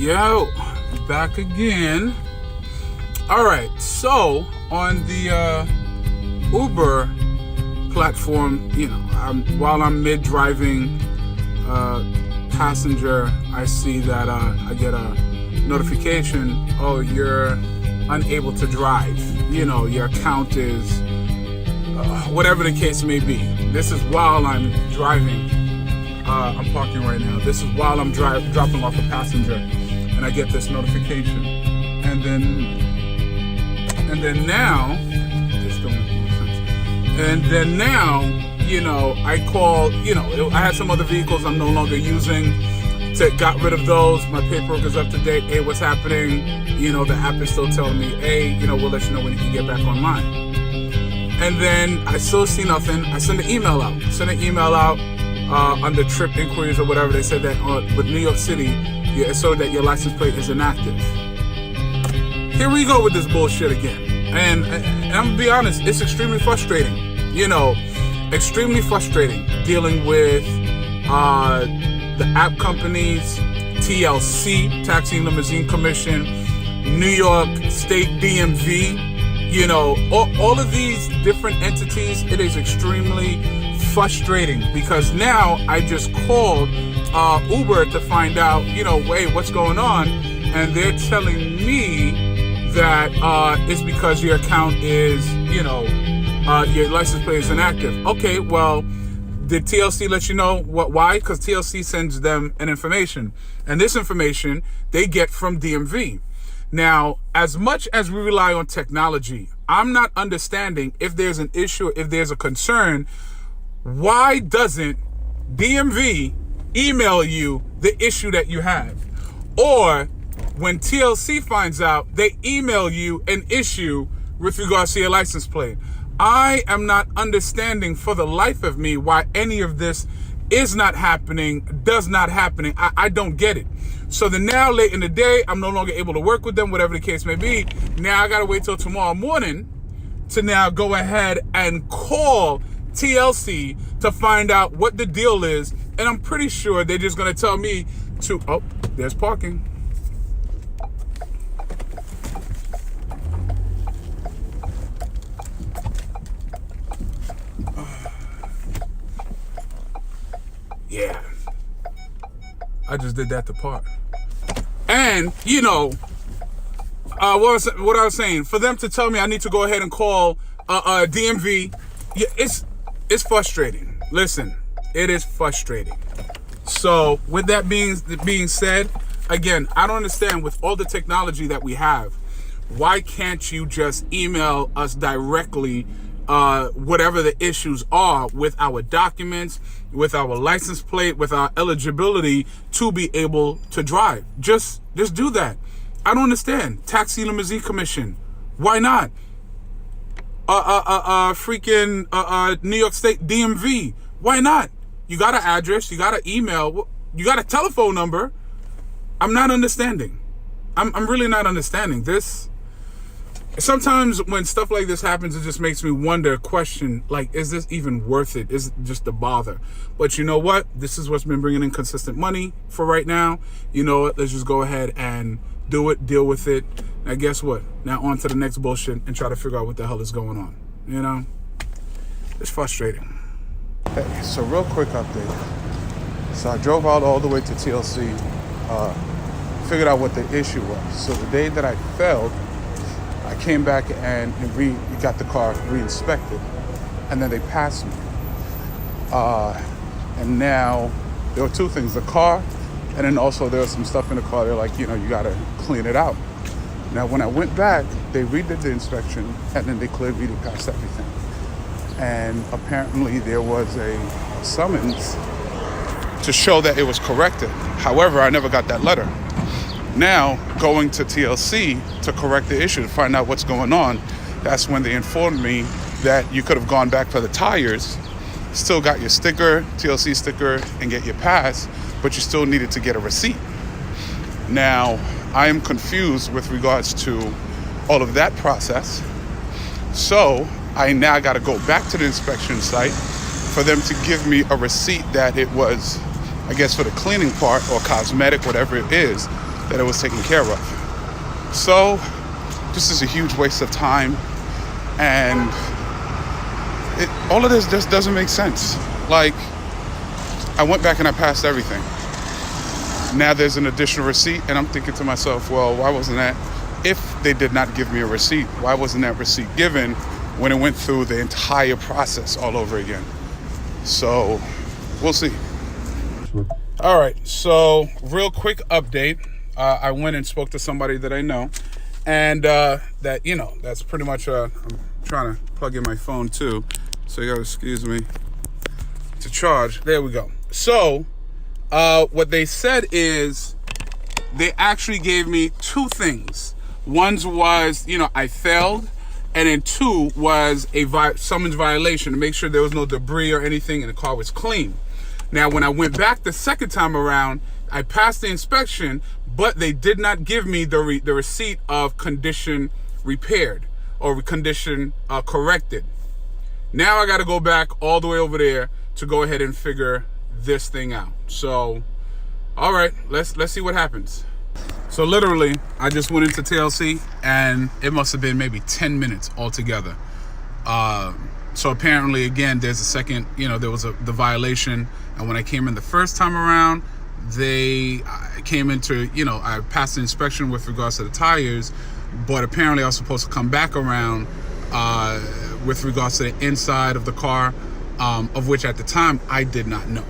Yo, back again. All right, so on the Uber platform, while I'm mid-driving passenger, I see that I get a notification, oh, you're unable to drive. Your account is, whatever the case may be. This is while I'm driving. I'm parking right now. This is while I'm dropping off a passenger, and I get this notification. And then now, this don't make no sense. And then now, I call, I had some other vehicles I'm no longer using. Got rid of those. My paperwork is up to date. Hey, what's happening? The app is still telling me, hey, we'll let you know when you can get back online. And then I still see nothing. I send an email out. Under trip inquiries or whatever. They said that with New York City, it's so that your license plate is inactive. Here we go with this bullshit again. And I'm gonna be honest, it's extremely frustrating. Extremely frustrating dealing with the app companies, TLC, Taxi and Limousine Commission, New York State DMV, all of these different entities. It is extremely frustrating because now I just called Uber to find out, hey, what's going on? And they're telling me that it's because your account is, your license plate is inactive. Okay, well, did TLC let you know why? Because TLC sends them an information. And this information they get from DMV. Now, as much as we rely on technology, I'm not understanding if there's an issue, if there's a concern, why doesn't DMV email you the issue that you have? Or when TLC finds out, they email you an issue with regards to your license plate. I am not understanding for the life of me why any of this is not happening, does not happening. I don't get it. So then now late in the day, I'm no longer able to work with them, whatever the case may be. Now I got to wait till tomorrow morning to now go ahead and call TLC to find out what the deal is. And I'm pretty sure they're just going to tell me to, oh, there's parking. Yeah, I just did that to park. And, what I was saying, for them to tell me I need to go ahead and call DMV, yeah, it's frustrating. Listen, it is frustrating. So with that being said, again, I don't understand with all the technology that we have, why can't you just email us directly whatever the issues are with our documents, with our license plate, with our eligibility to be able to drive? Just do that. I don't understand. Taxi Limousine Commission, why not? Freaking New York State DMV, why not? You got an address, you got an email, you got a telephone number. I'm not understanding. I'm really not understanding this. Sometimes when stuff like this happens, it just makes me wonder, question, like, is this even worth it? Is it just a bother? But you know what? This is what's been bringing in consistent money for right now. You know what? Let's just go ahead and do it, deal with it. Now, guess what? Now on to the next bullshit and try to figure out what the hell is going on. It's frustrating. Hey, so real quick update. So I drove out all the way to TLC, figured out what the issue was. So the day that I failed, I came back and got the car re-inspected, and then they passed me. And now there were two things: the car, and then also there was some stuff in the car. They're like, you gotta clean it out. Now, when I went back, they redid the inspection, and then they cleared me to pass everything. And apparently there was a summons to show that it was corrected. However, I never got that letter. Now, going to TLC to correct the issue, to find out what's going on, that's when they informed me that you could have gone back for the tires, still got your sticker, TLC sticker, and get your pass, but you still needed to get a receipt. Now, I am confused with regards to all of that process. So I now got to go back to the inspection site for them to give me a receipt that it was, I guess, for the cleaning part or cosmetic, whatever it is, that it was taken care of. So this is a huge waste of time, and all of this just doesn't make sense. Like, I went back and I passed everything. Now there's an additional receipt, and I'm thinking to myself, well, why wasn't that, if they did not give me a receipt, why wasn't that receipt given when it went through the entire process all over again? So we'll see. All right, so real quick update. I went and spoke to somebody that I know, and that, you know, that's pretty much, I'm trying to plug in my phone too, so you gotta excuse me, to charge. There we go. So what they said is they actually gave me two things. One was, you know, I failed, and then two was a summons violation to make sure there was no debris or anything and the car was clean. Now, when I went back the second time around, I passed the inspection, but they did not give me the receipt of condition repaired or condition corrected. Now I got to go back all the way over there to go ahead and figure this thing out. So, all right, let's see what happens. So literally, I just went into TLC, and it must have been maybe 10 minutes altogether. So apparently, again, there's a second, you know, there was the violation. And when I came in the first time around, they came into, you know, I passed the inspection with regards to the tires, but apparently I was supposed to come back around with regards to the inside of the car, of which at the time I did not know.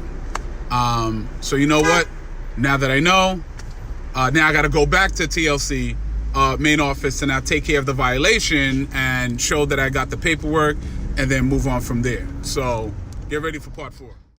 So you know what? Now that I know, now I got to go back to TLC main office to now take care of the violation and show that I got the paperwork, and then move on from there. So get ready for part 4.